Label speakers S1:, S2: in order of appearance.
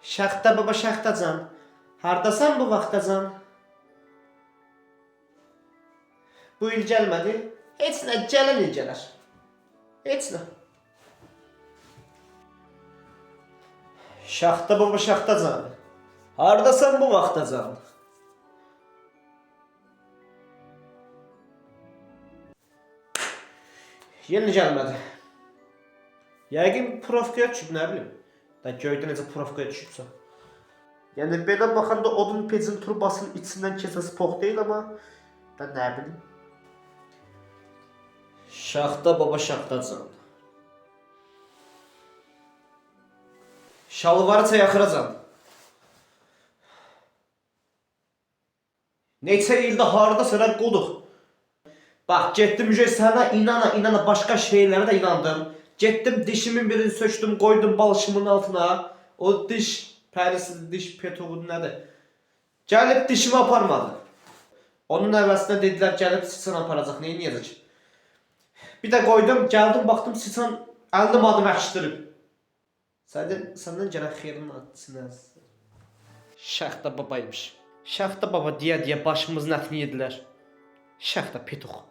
S1: Şaxta baba Şaxtacan. Hardasan bu vaxtacan? Bu il gəlmədi. Heç nə gələn il gələr. Heç nə. Şaxta baba Şaxtacan. Hardasan bu vaxtacan? Yenə gəlmədi. Yəqin profkaya düşüb, nə bilim. Da göydə necə profkaya düşübsə. Yəni belə baxanda odun pecin turbasının içindən keçəsi pox deyil, amma da nə bilim. Şaxta baba Şaxtacan. Şalvarı çayaxıracan. Neçə ildə harda sənə qoduq. Bax, getdim sənə inana başqa şeylərə də inandım. Getdim dişimin birini söktüm, koydum balışımın altına. O diş pərisi, diş petoğu nədir? Gəlib dişimi aparmadı. Onun əvəzində dedilər gəlib siçan aparacaq, neyin yiyəcək? Bir də koydum, gəldim, baxdım siçan 50 adım əkişdirib. Səndən gələn xeyrin adsın. Şaxta babaymış. Şaxta baba deyə başımızın ətini yedilər. Şaxta petoğu.